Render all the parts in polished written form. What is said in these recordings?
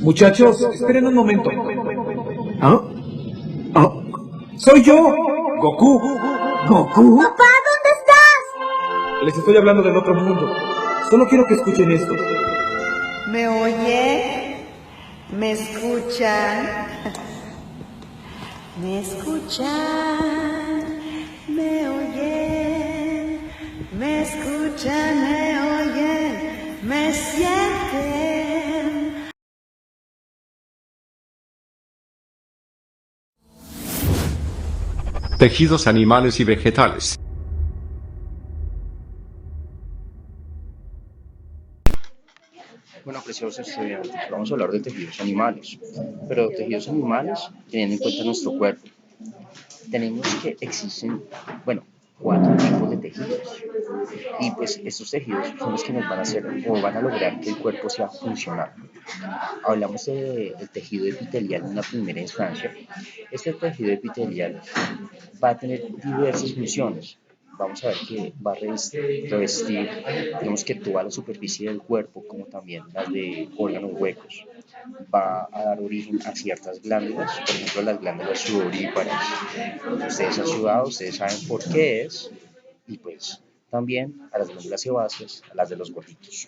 Muchachos, esperen un momento. ¿Ah? ¿Ah? ¡Soy yo! ¡Goku! ¿Goku? ¡Papá, ¿dónde estás? Les estoy hablando del otro mundo. Solo quiero que escuchen esto. ¿Me oyen? ¿Me escuchan? ¿Me escuchan? ¿Me oyen? ¿Me escuchan? ¿Me oyen? ¿Me sienten? Tejidos animales y vegetales. Bueno, preciosos estudiantes, vamos a hablar de tejidos animales, pero tejidos animales teniendo en cuenta nuestro cuerpo. Tenemos que existen, bueno, 4 tipos de tejidos y pues estos tejidos son los que nos van a hacer o van a lograr que el cuerpo sea funcional. Hablamos del tejido epitelial en una primera instancia. Este tejido epitelial va a tener diversas funciones. Vamos a ver que va a revestir, digamos que toda la superficie del cuerpo, como también las de órganos huecos. Va a dar origen a ciertas glándulas, por ejemplo las glándulas sudoríparas. Ustedes han sudado, ustedes saben por qué es, y pues también a las glándulas sebáceas, a las de los gorditos.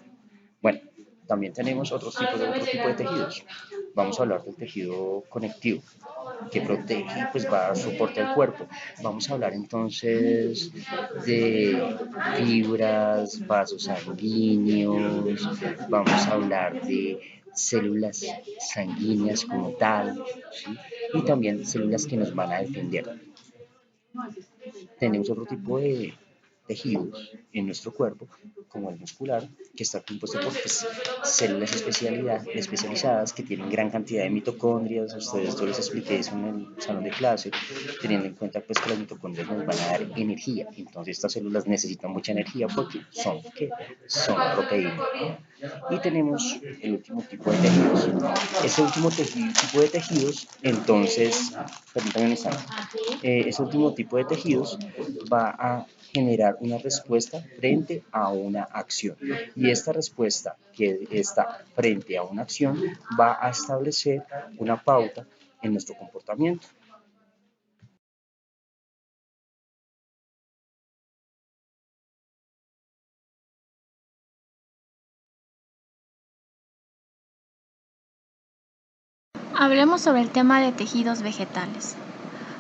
Bueno, también tenemos otro tipo de tejidos. Vamos a hablar del tejido conectivo, que protege y pues va a dar soporte al cuerpo. Vamos a hablar entonces de fibras, vasos sanguíneos, vamos a hablar de células sanguíneas como tal, ¿sí? Y también células que nos van a defender. Tenemos otro tipo de tejidos en nuestro cuerpo, como el muscular, que está compuesto por pues, células especializadas que tienen gran cantidad de mitocondrias. A ustedes yo les expliqué eso en el salón de clase, teniendo en cuenta pues, que las mitocondrias nos van a dar energía. Entonces estas células necesitan mucha energía porque son proteínas. Y tenemos el último tipo de tejidos. Este último tipo de tejidos, entonces, permítanme un instante, este último tipo de tejidos va a generar una respuesta frente a una acción. Y esta respuesta que está frente a una acción va a establecer una pauta en nuestro comportamiento. Hablemos sobre el tema de tejidos vegetales.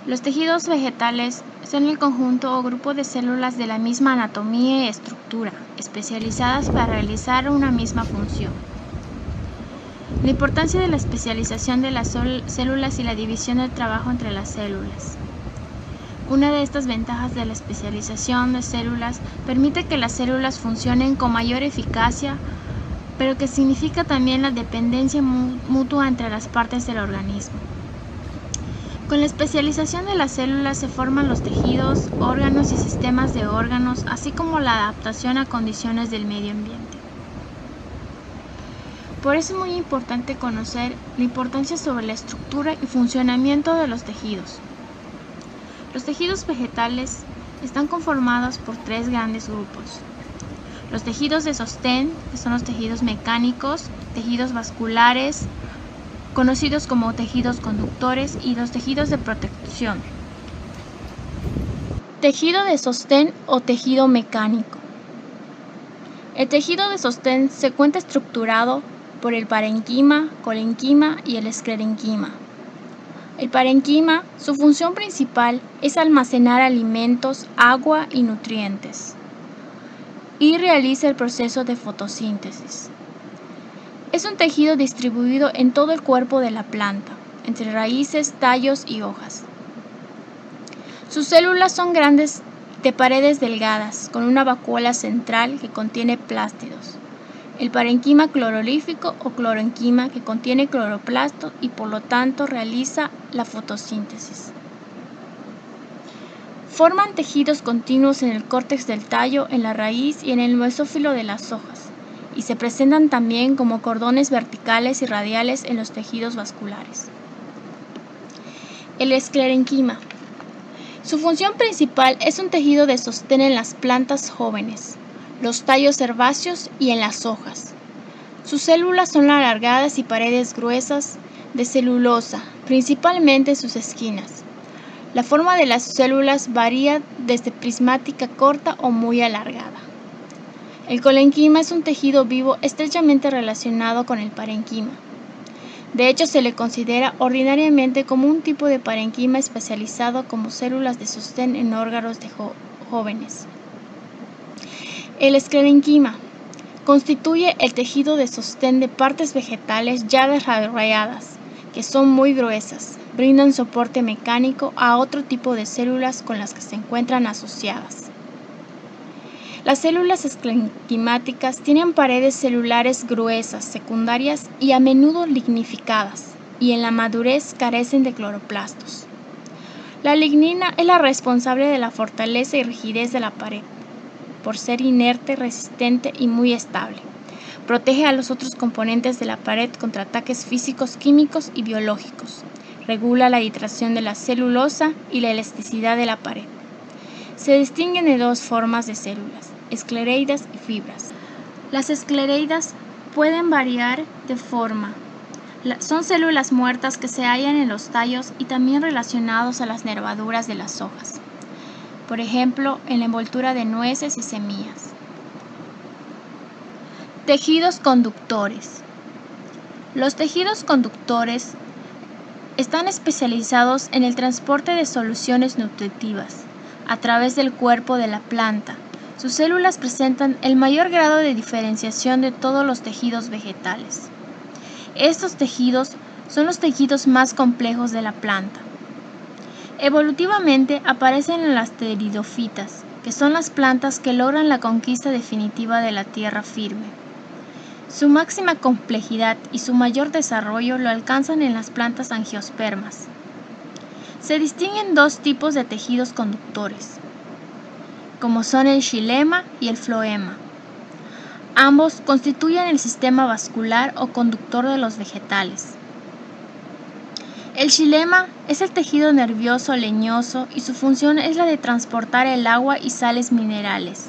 Los tejidos vegetales son el conjunto o grupo de células de la misma anatomía y estructura, especializadas para realizar una misma función. La importancia de la especialización de las células y la división del trabajo entre las células. Una de estas ventajas de la especialización de células permite que las células funcionen con mayor eficacia, pero que significa también la dependencia mutua entre las partes del organismo. Con la especialización de las células se forman los tejidos, órganos y sistemas de órganos, así como la adaptación a condiciones del medio ambiente. Por eso es muy importante conocer la importancia sobre la estructura y funcionamiento de los tejidos. Los tejidos vegetales están conformados por 3 grandes grupos. Los tejidos de sostén, que son los tejidos mecánicos, tejidos vasculares, conocidos como tejidos conductores, y los tejidos de protección. Tejido de sostén o tejido mecánico. El tejido de sostén se encuentra estructurado por el parenquima, colenquima y el esclerenquima. El parenquima, su función principal es almacenar alimentos, agua y nutrientes, y realiza el proceso de fotosíntesis. Es un tejido distribuido en todo el cuerpo de la planta, entre raíces, tallos y hojas. Sus células son grandes de paredes delgadas, con una vacuola central que contiene plástidos. El parenquima clorolífico o clorenquima que contiene cloroplasto y por lo tanto realiza la fotosíntesis. Forman tejidos continuos en el córtex del tallo, en la raíz y en el mesófilo de las hojas, y se presentan también como cordones verticales y radiales en los tejidos vasculares. El esclerenquima. Su función principal es un tejido de sostén en las plantas jóvenes, los tallos herbáceos y en las hojas. Sus células son alargadas y paredes gruesas de celulosa, principalmente en sus esquinas. La forma de las células varía desde prismática corta o muy alargada. El colenquima es un tejido vivo estrechamente relacionado con el parenquima. De hecho, se le considera ordinariamente como un tipo de parenquima especializado como células de sostén en órganos de jóvenes. El esclerenquima constituye el tejido de sostén de partes vegetales ya desarrolladas, que son muy gruesas, brindan soporte mecánico a otro tipo de células con las que se encuentran asociadas. Las células esclerenquimáticas tienen paredes celulares gruesas, secundarias y a menudo lignificadas, y en la madurez carecen de cloroplastos. La lignina es la responsable de la fortaleza y rigidez de la pared, por ser inerte, resistente y muy estable. Protege a los otros componentes de la pared contra ataques físicos, químicos y biológicos. Regula la hidratación de la celulosa y la elasticidad de la pared. Se distinguen de dos formas de células, esclereidas y fibras. Las esclereidas pueden variar de forma. Son células muertas que se hallan en los tallos y también relacionados a las nervaduras de las hojas. Por ejemplo, en la envoltura de nueces y semillas. Tejidos conductores. Los tejidos conductores están especializados en el transporte de soluciones nutritivas a través del cuerpo de la planta. Sus células presentan el mayor grado de diferenciación de todos los tejidos vegetales. Estos tejidos son los tejidos más complejos de la planta. Evolutivamente aparecen en las pteridofitas, que son las plantas que logran la conquista definitiva de la tierra firme. Su máxima complejidad y su mayor desarrollo lo alcanzan en las plantas angiospermas. Se distinguen dos tipos de tejidos conductores, como son el xilema y el floema. Ambos constituyen el sistema vascular o conductor de los vegetales. El xilema es el tejido nervioso leñoso y su función es la de transportar el agua y sales minerales,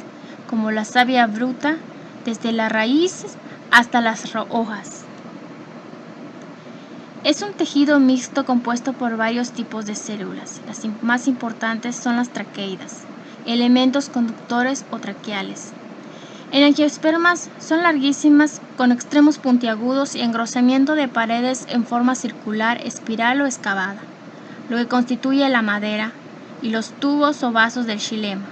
como la savia bruta, desde la raíz hasta las hojas. Es un tejido mixto compuesto por varios tipos de células. Las más importantes son las traqueidas, elementos conductores o traqueales. En angiospermas son larguísimas con extremos puntiagudos y engrosamiento de paredes en forma circular, espiral o excavada, lo que constituye la madera y los tubos o vasos del xilema,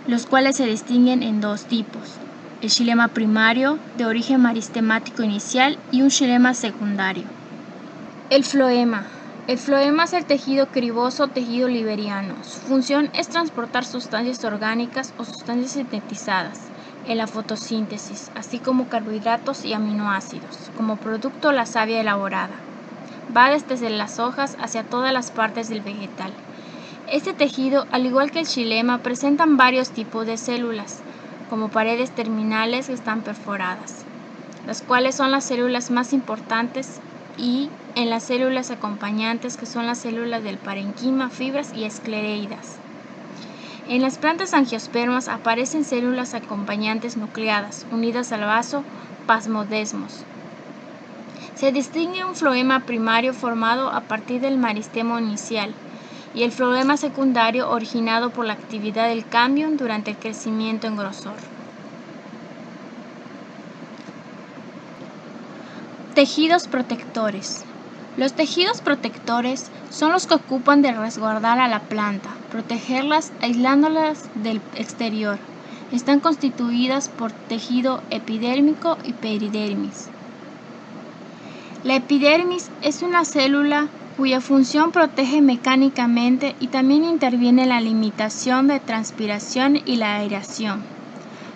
los cuales se distinguen en dos tipos: el xilema primario, de origen maristemático inicial, y un xilema secundario. El floema. El floema es el tejido criboso o tejido liberiano. Su función es transportar sustancias orgánicas o sustancias sintetizadas en la fotosíntesis, así como carbohidratos y aminoácidos, como producto de la savia elaborada. Va desde las hojas hacia todas las partes del vegetal. Este tejido, al igual que el xilema, presentan varios tipos de células, como paredes terminales que están perforadas, las cuales son las células más importantes, y en las células acompañantes, que son las células del parenquima, fibras y esclereidas. En las plantas angiospermas aparecen células acompañantes nucleadas, unidas al vaso plasmodesmos. Se distingue un floema primario formado a partir del meristemo inicial y el floema secundario originado por la actividad del cámbium durante el crecimiento en grosor. Tejidos protectores. Los tejidos protectores son los que ocupan de resguardar a la planta, protegerlas aislándolas del exterior. Están constituidas por tejido epidérmico y peridermis. La epidermis es una célula cuya función protege mecánicamente y también interviene en la limitación de transpiración y la aireación.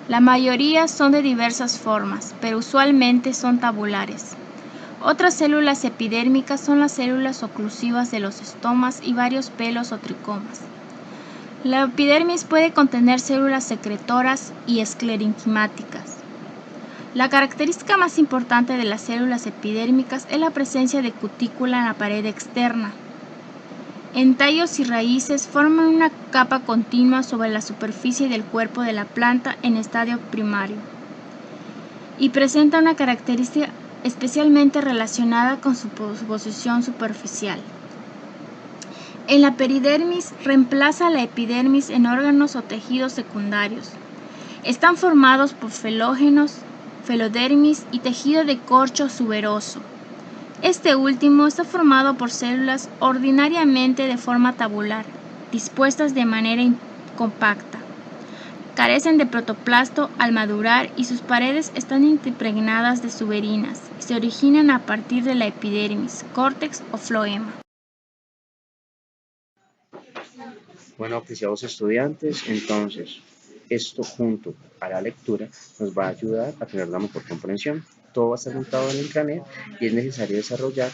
La mayoría son de diversas formas, pero usualmente son tabulares. Otras células epidérmicas son las células oclusivas de los estomas y varios pelos o tricomas. La epidermis puede contener células secretoras y esclerenquimáticas. La característica más importante de las células epidérmicas es la presencia de cutícula en la pared externa. En tallos y raíces forman una capa continua sobre la superficie del cuerpo de la planta en estadio primario. y presenta una característica especialmente relacionada con su posición superficial. En la peridermis reemplaza a la epidermis en órganos o tejidos secundarios. Están formados por felógenos, felodermis y tejido de corcho suberoso. Este último está formado por células ordinariamente de forma tabular, dispuestas de manera compacta. Carecen de protoplasto al madurar y sus paredes están impregnadas de suberinas y se originan a partir de la epidermis, córtex o floema. Bueno, apreciados estudiantes, entonces esto junto a la lectura nos va a ayudar a tener una mejor comprensión. Todo va a estar montado en el Intranet y es necesario desarrollar